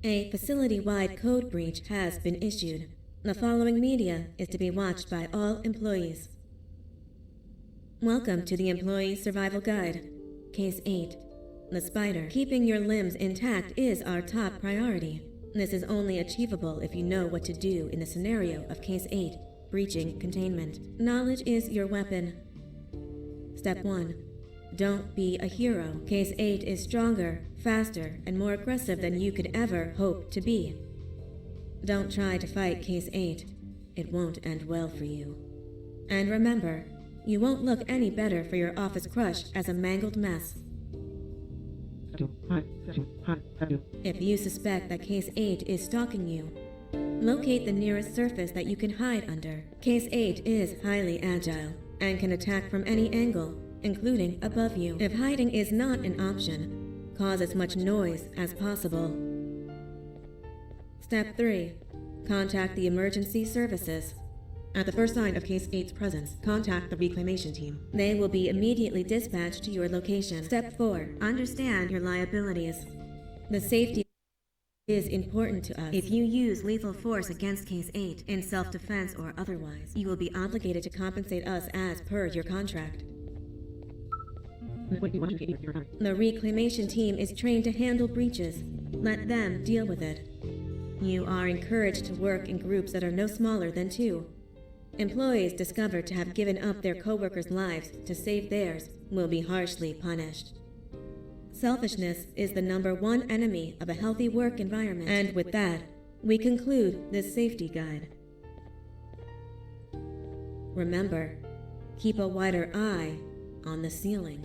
A facility-wide code breach has been issued. The following media is to be watched by all employees. Welcome to the Employee Survival Guide. Case 8. The spider. Keeping your limbs intact is our top priority. This is only achievable if you know what to do in the scenario of Case 8, breaching containment. Knowledge is your weapon. Step 1. Don't be a hero. Case 8 is stronger, faster, and more aggressive than you could ever hope to be. Don't try to fight Case 8. It won't end well for you. And remember, you won't look any better for your office crush as a mangled mess. If you suspect that Case 8 is stalking you, locate the nearest surface that you can hide under. Case 8 is highly agile and can attack from any angle, including above you. If hiding is not an option, cause as much noise as possible. Step 3. Contact the emergency services. At the first sign of Case 8's presence, contact the reclamation team. They will be immediately dispatched to your location. Step 4. Understand your liabilities. The safety is important to us. If you use lethal force against Case 8, in self-defense or otherwise, you will be obligated to compensate us as per your contract. The reclamation team is trained to handle breaches. Let them deal with it. You are encouraged to work in groups that are no smaller than 2. Employees discovered to have given up their co-workers' lives to save theirs will be harshly punished. Selfishness is the #1 enemy of a healthy work environment. And with that, we conclude this safety guide. Remember, keep a wider eye on the ceiling.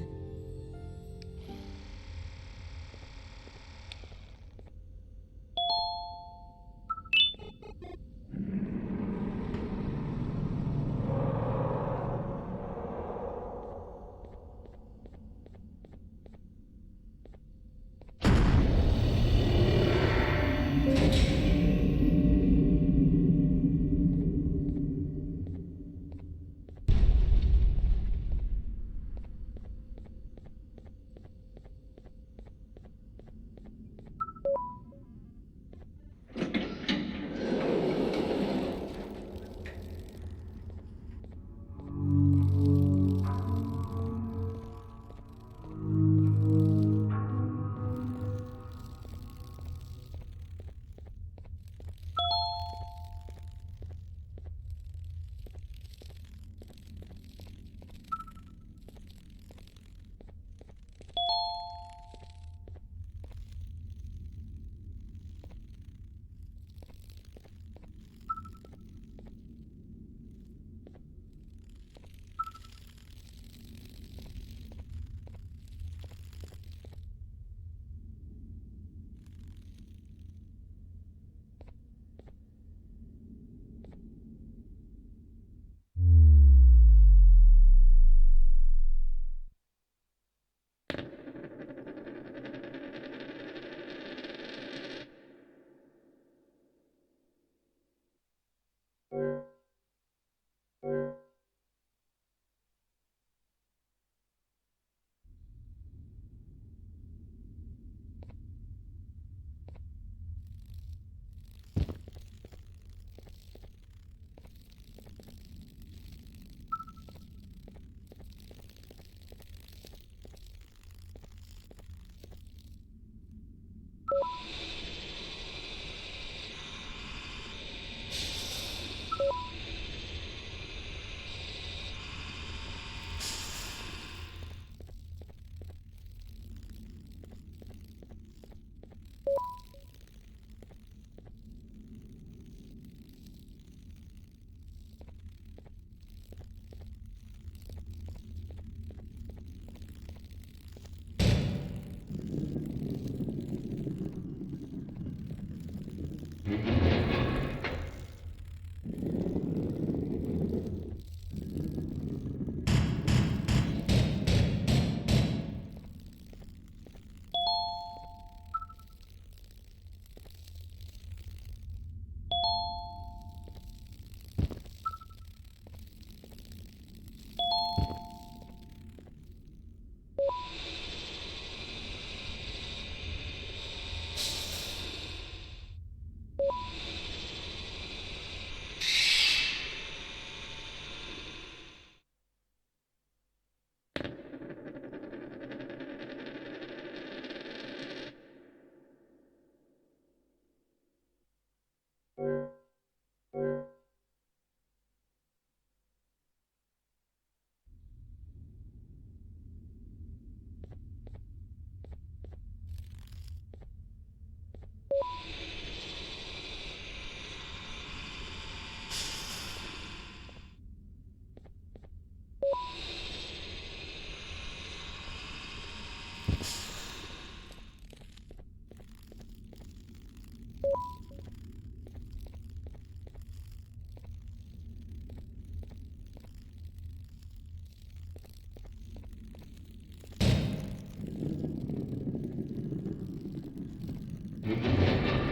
Guys,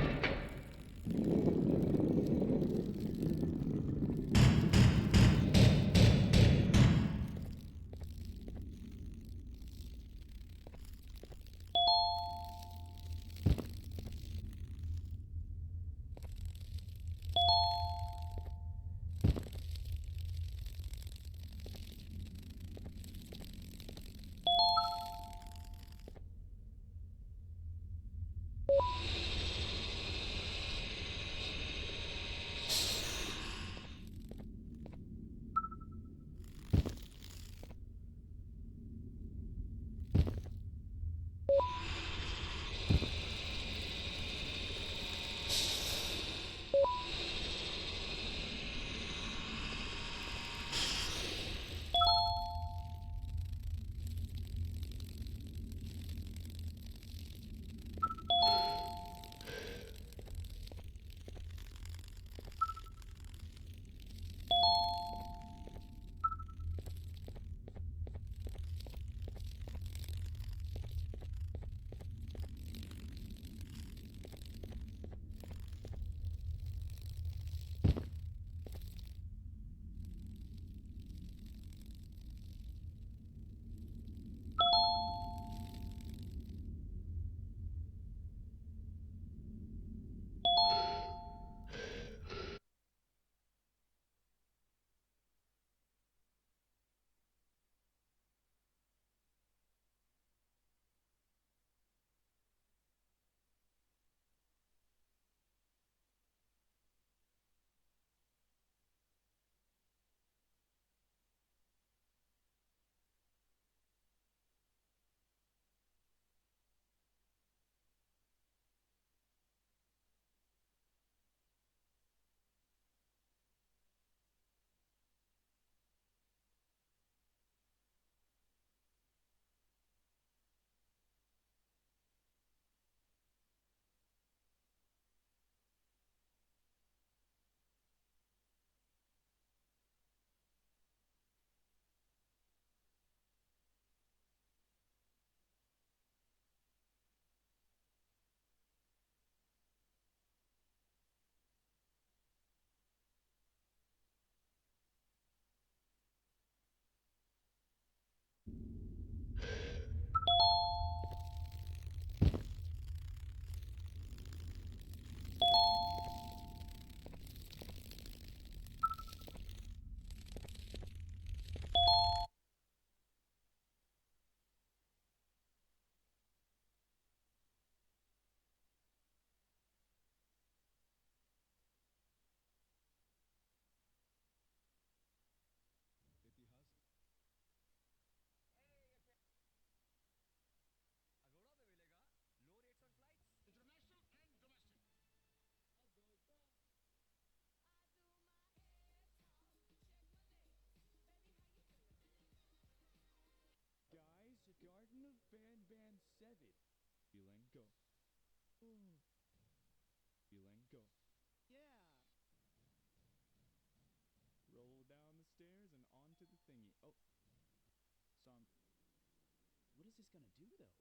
Garden of Banban 7. Feeling go. Ooh. Feeling go. Yeah. Roll down the stairs and onto the thingy. Oh, what is this gonna do though?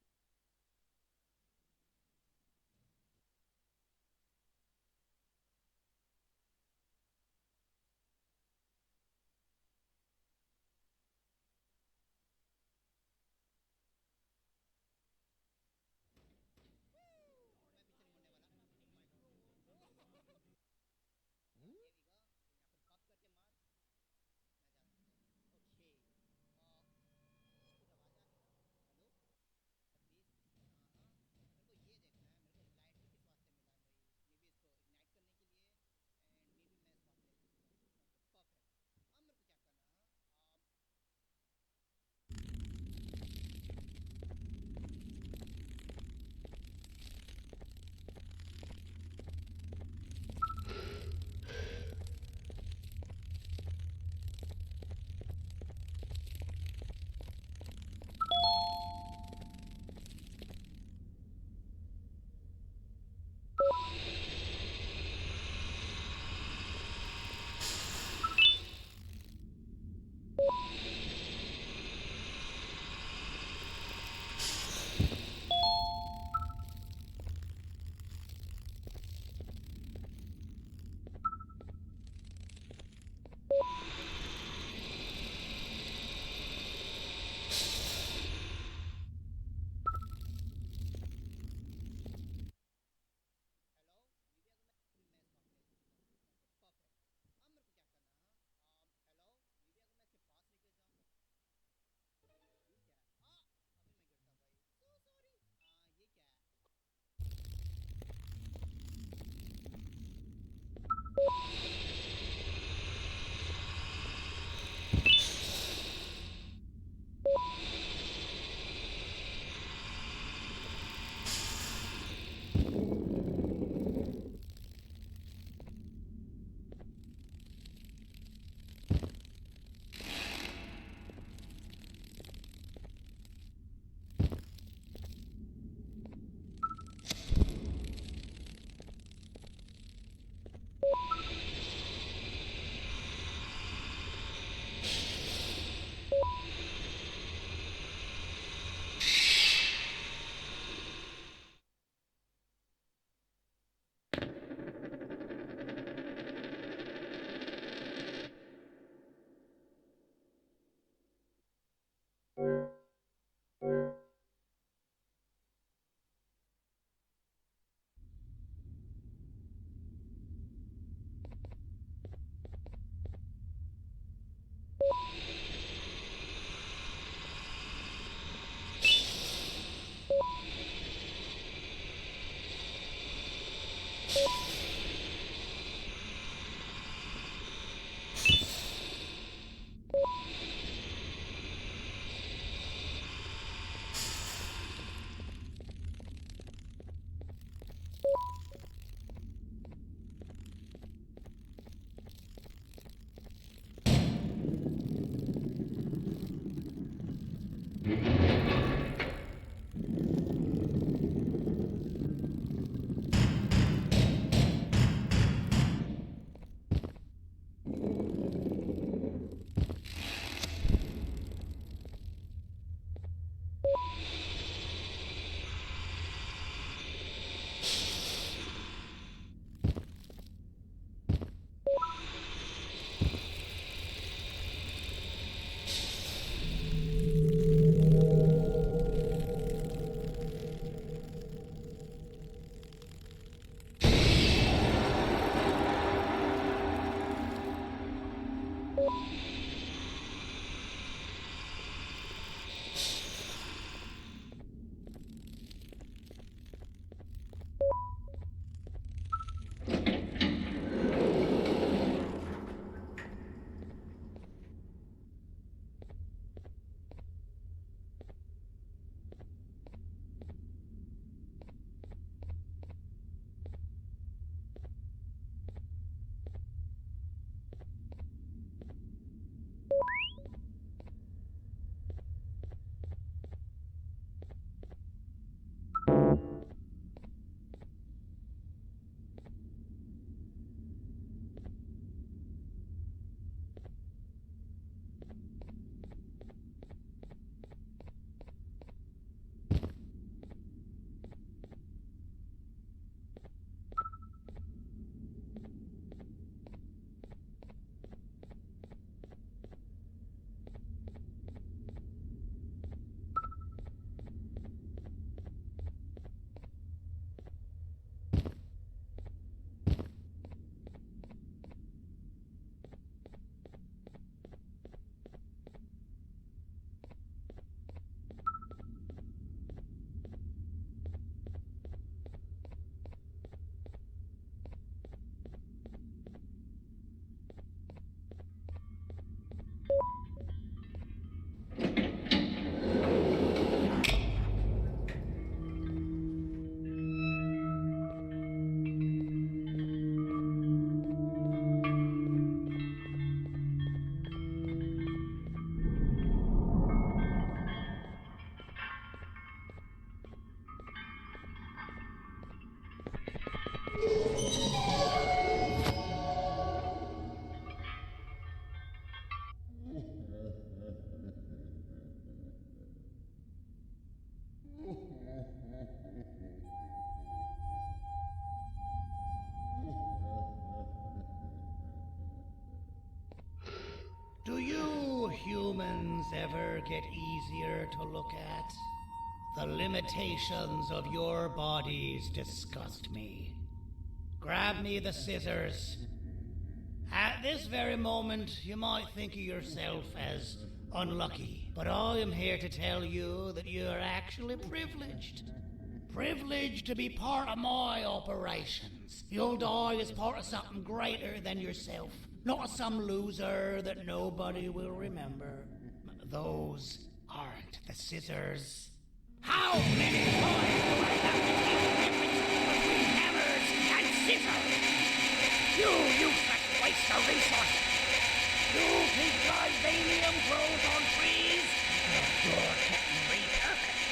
Do you humans ever get easier to look at? The limitations of your bodies disgust me. Grab me the scissors. At this very moment, you might think of yourself as unlucky, but I am here to tell you that you are actually privileged. Privileged to be part of my operations. You'll die as part of something greater than yourself, not as some loser that nobody will remember. Those aren't the scissors. How many times do I have to tell the difference between hammers and scissors? You useless waste of resources! You think Vivanium grows on trees? You're getting repurposed.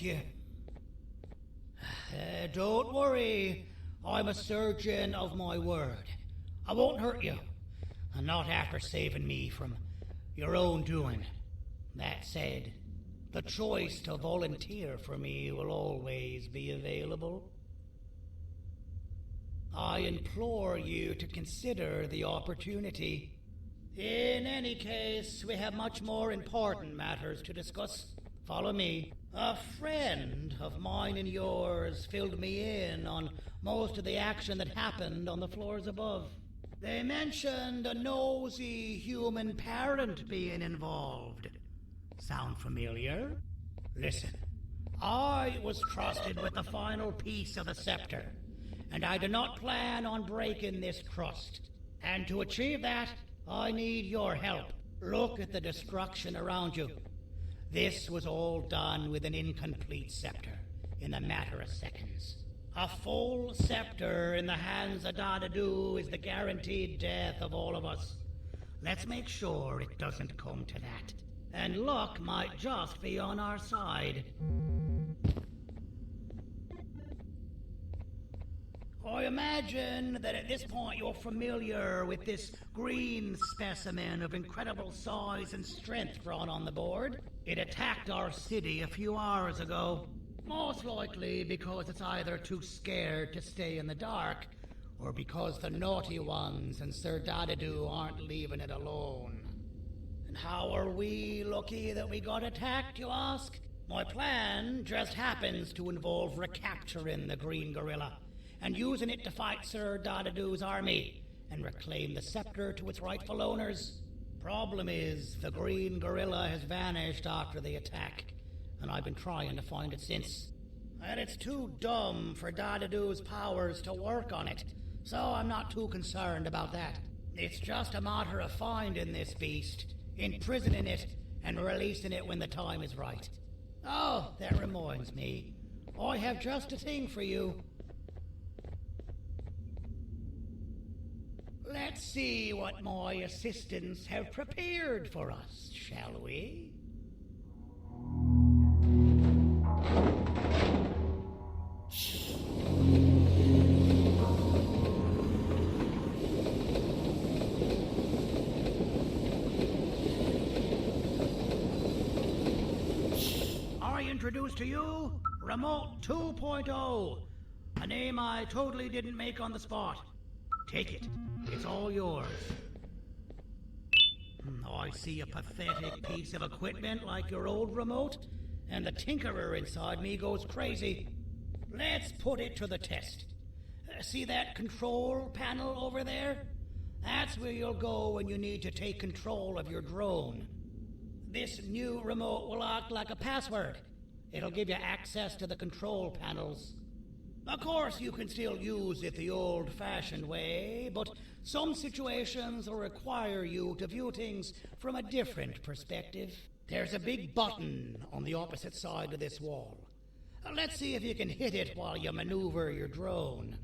thank you. Don't worry. I'm a surgeon of my word. I won't hurt you. And not after saving me from your own doing. That said, the choice to volunteer for me will always be available. I implore you to consider the opportunity. In any case, we have much more important matters to discuss. Follow me. A friend of mine and yours filled me in on most of the action that happened on the floors above. They mentioned a nosy human parent being involved. Sound familiar? Listen, I was trusted with the final piece of the scepter, and I do not plan on breaking this trust. And to achieve that, I need your help. Look at the destruction around you. This was all done with an incomplete scepter in a matter of seconds. A full scepter in the hands of Dadadu is the guaranteed death of all of us. Let's make sure it doesn't come to that. And luck might just be on our side. I imagine that at this point you're familiar with this green specimen of incredible size and strength drawn on the board. It attacked our city a few hours ago. Most likely because it's either too scared to stay in the dark, or because the naughty ones and Sir Dadadu aren't leaving it alone. And how are we lucky that we got attacked, you ask? My plan just happens to involve recapturing the green gorilla and using it to fight Sir Dadadu's army and reclaim the scepter to its rightful owners. Problem is, the green gorilla has vanished after the attack, and I've been trying to find it since. And it's too dumb for Dadadu's powers to work on it, so I'm not too concerned about that. It's just a matter of finding this beast, imprisoning it, and releasing it when the time is right. Oh, that reminds me. I have just a thing for you. Let's see what my assistants have prepared for us, shall we? I introduce to you Remote 2.0, a name I totally didn't make on the spot. Take it. It's all yours. I see a pathetic piece of equipment like your old remote, and the tinkerer inside me goes crazy. Let's put it to the test. See that control panel over there? That's where you'll go when you need to take control of your drone. This new remote will act like a password. It'll give you access to the control panels. Of course, you can still use it the old-fashioned way, but some situations will require you to view things from a different perspective. There's a big button on the opposite side of this wall. Let's see if you can hit it while you maneuver your drone.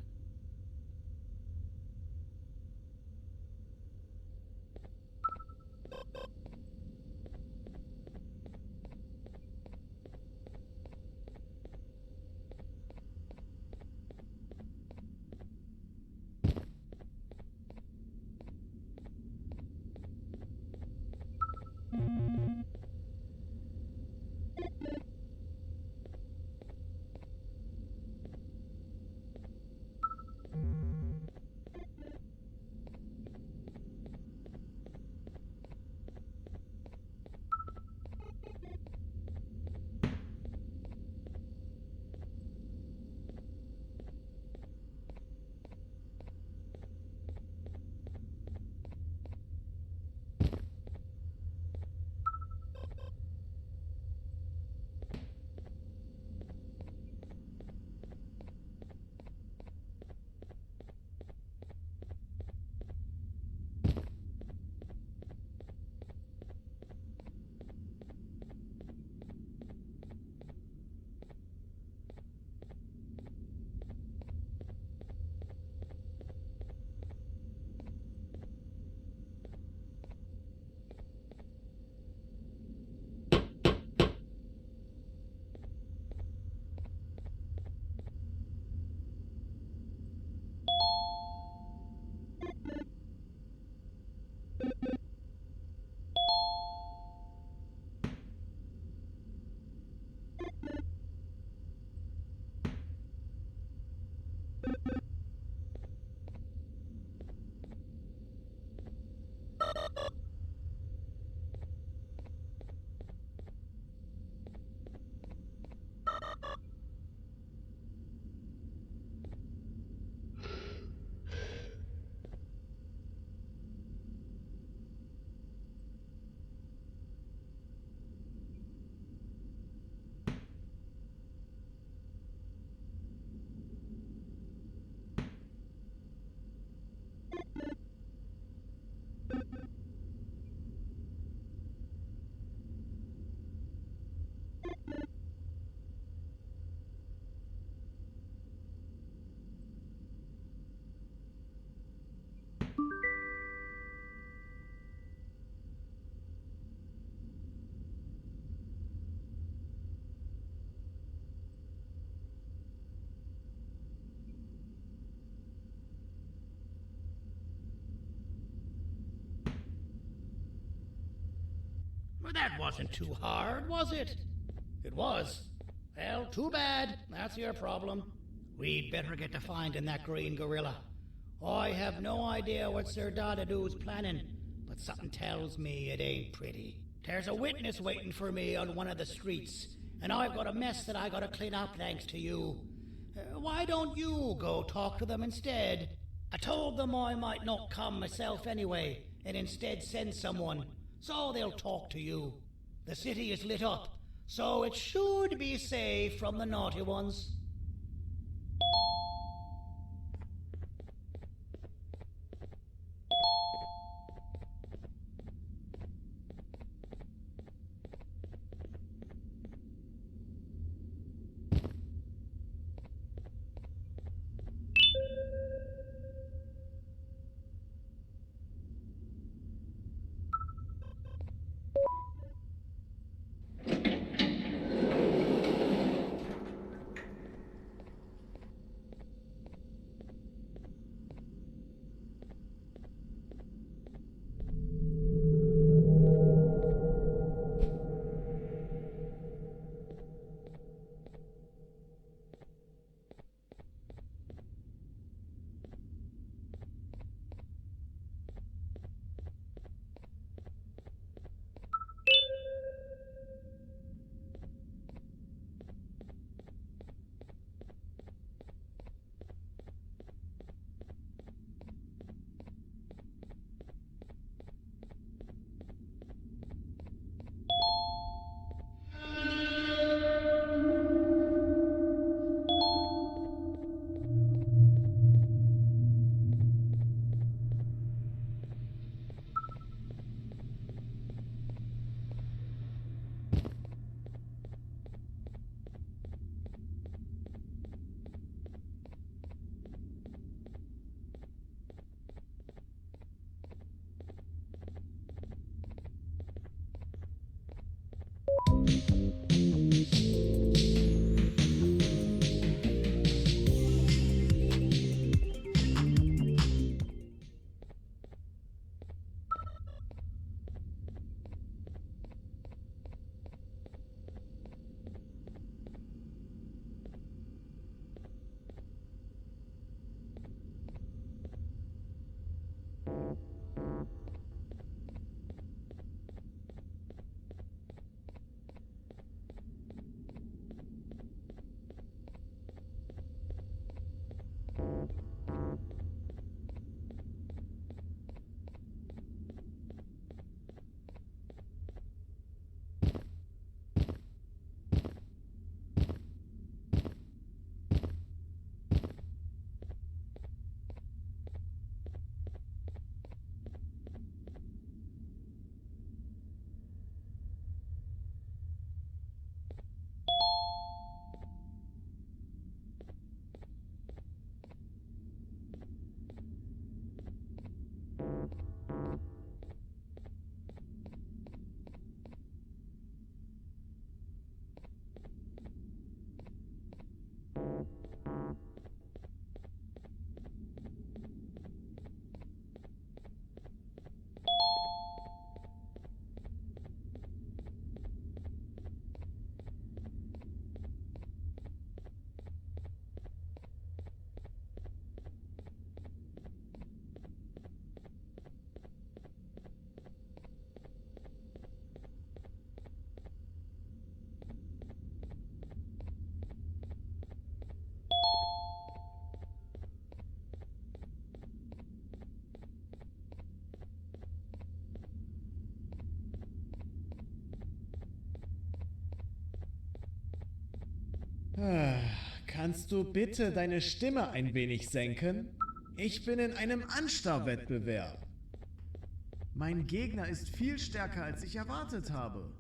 Well, that wasn't too hard, was it? It was. Well, too bad. That's your problem. We'd better get to finding that green gorilla. I have no idea what Sir Dadadoo's planning, but something tells me it ain't pretty. There's a witness waiting for me on one of the streets, and I've got a mess that I gotta clean up thanks to you. Why don't you go talk to them instead? I told them I might not come myself anyway, and instead send someone, so they'll talk to you. The city is lit up, so it should be safe from the naughty ones. Kannst du bitte deine Stimme ein wenig senken? Ich bin in einem Anstarrwettbewerb. Mein Gegner ist viel stärker, als ich erwartet habe.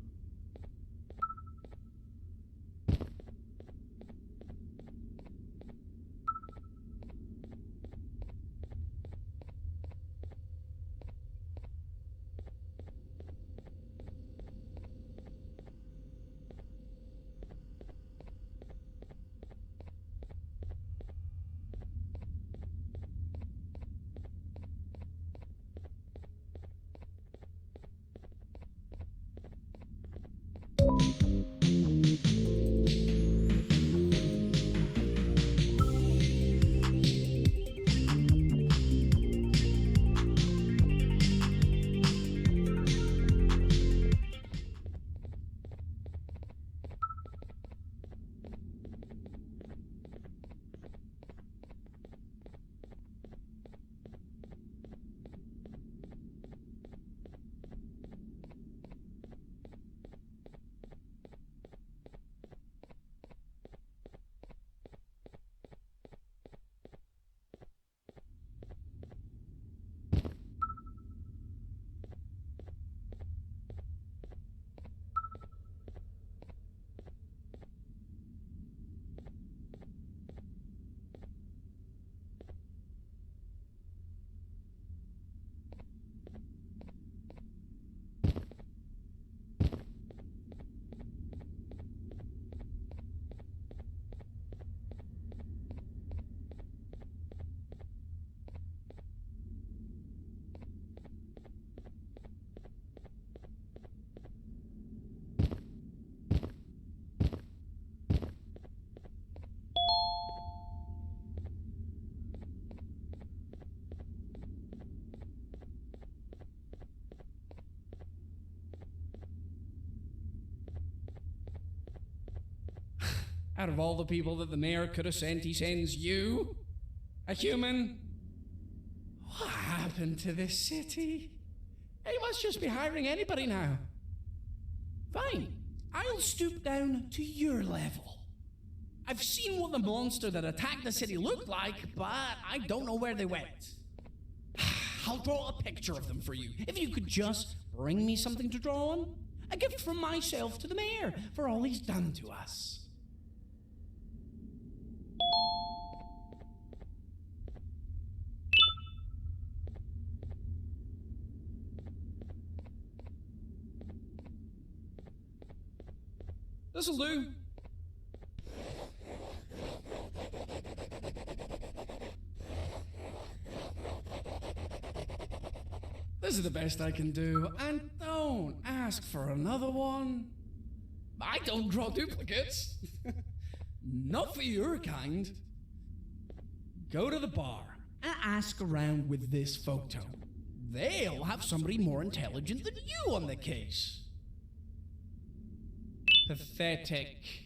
Out of all the people that the mayor could have sent, he sends you? A human? What happened to this city? He must just be hiring anybody now. Fine, I'll stoop down to your level. I've seen what the monster that attacked the city looked like, but I don't know where they went. I'll draw a picture of them for you, if you could just bring me something to draw on. A gift from myself to the mayor for all he's done to us. This'll do. This is the best I can do, and don't ask for another one. I don't draw duplicates. Not for your kind. Go to the bar and ask around with this photo. They'll have somebody more intelligent than you on the case. Pathetic.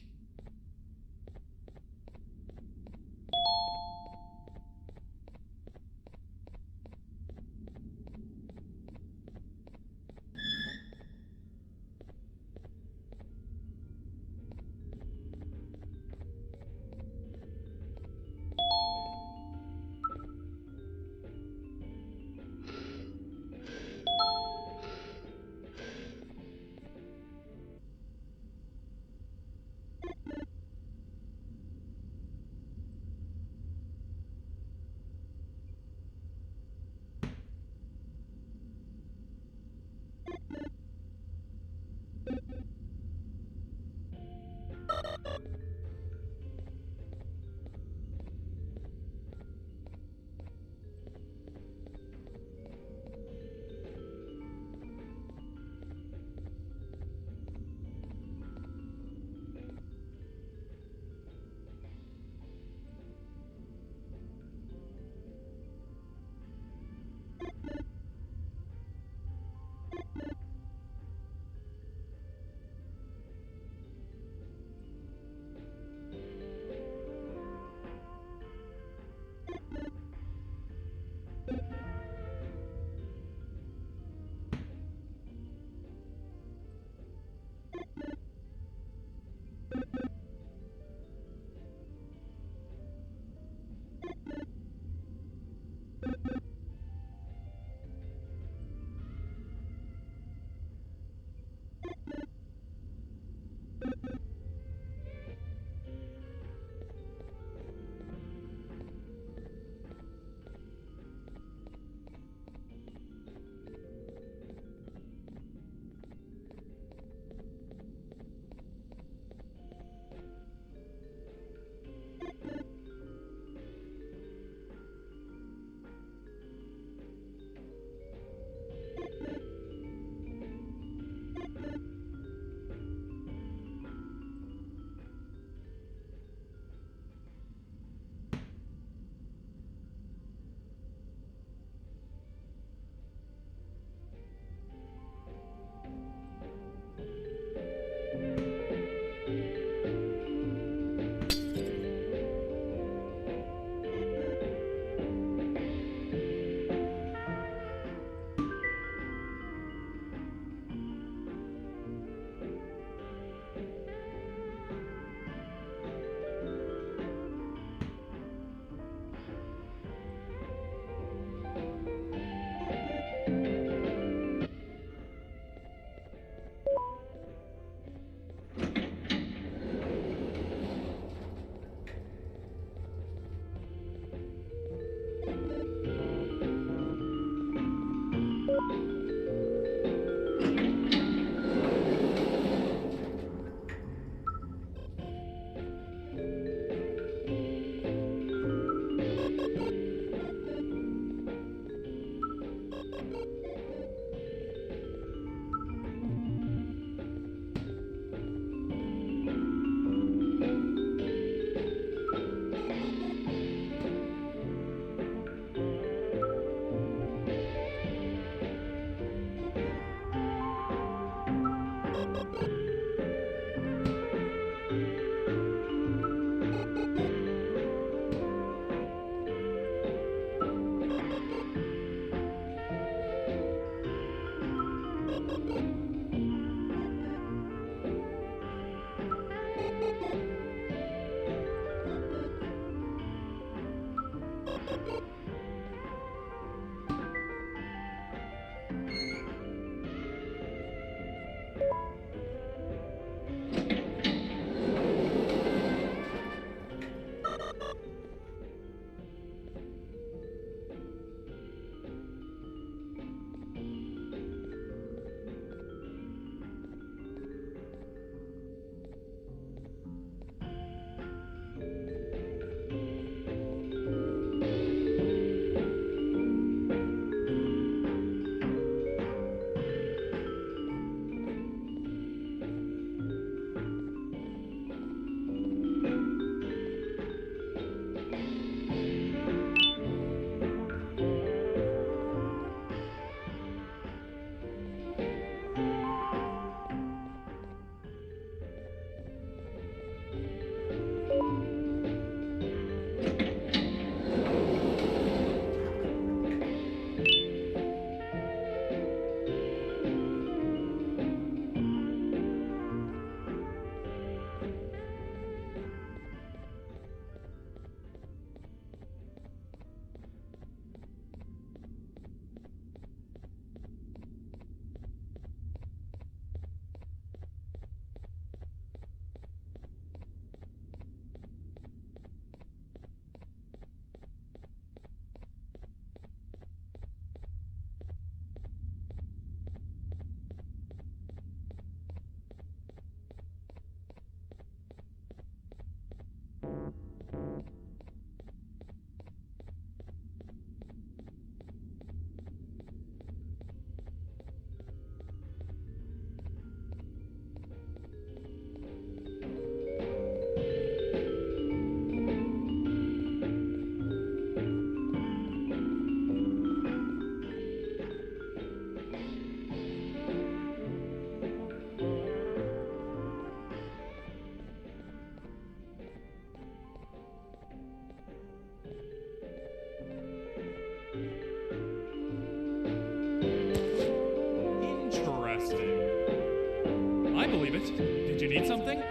David. Did you need something?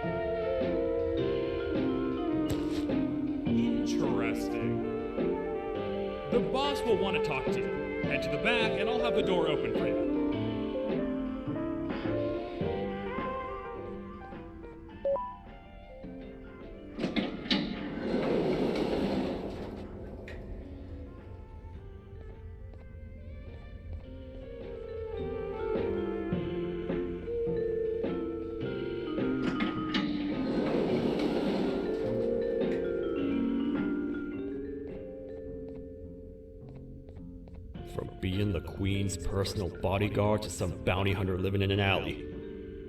Interesting. The boss will want to talk to you. Head to the back and I'll have the door open for you. From being the Queen's personal bodyguard to some bounty hunter living in an alley.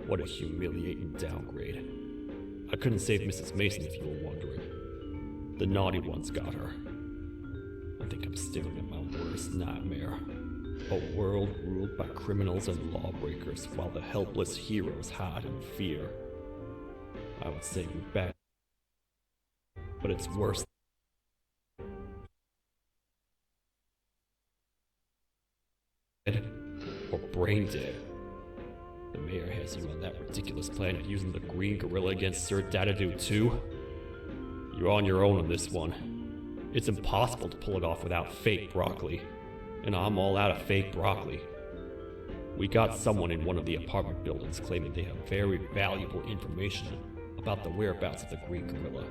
What a humiliating downgrade. I couldn't save Mrs. Mason if you were wondering. The naughty ones got her. I think I'm staring at my worst nightmare. A world ruled by criminals and lawbreakers while the helpless heroes hide in fear. I would say we're back. But it's worse. Or brain dead. The mayor has you on that ridiculous plan of using the green gorilla against Sir Dadadoo too. You're on your own on this one. It's impossible to pull it off without fake broccoli. And I'm all out of fake broccoli. We got someone in one of the apartment buildings claiming they have very valuable information about the whereabouts of the green gorilla.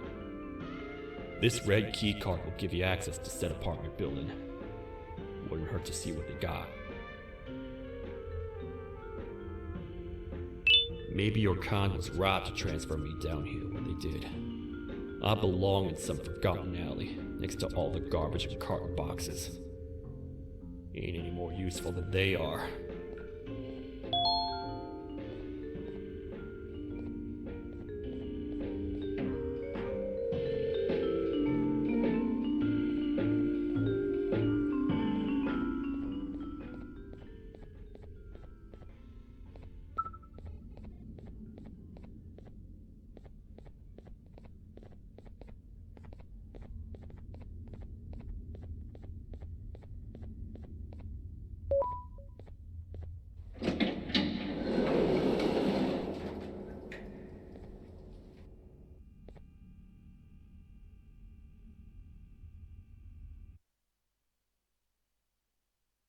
This red key card will give you access to said apartment building. Wouldn't hurt to see what they got. Maybe your kind was right to transfer me down here when they did. I belong in some forgotten alley, next to all the garbage and carton boxes. Ain't any more useful than they are.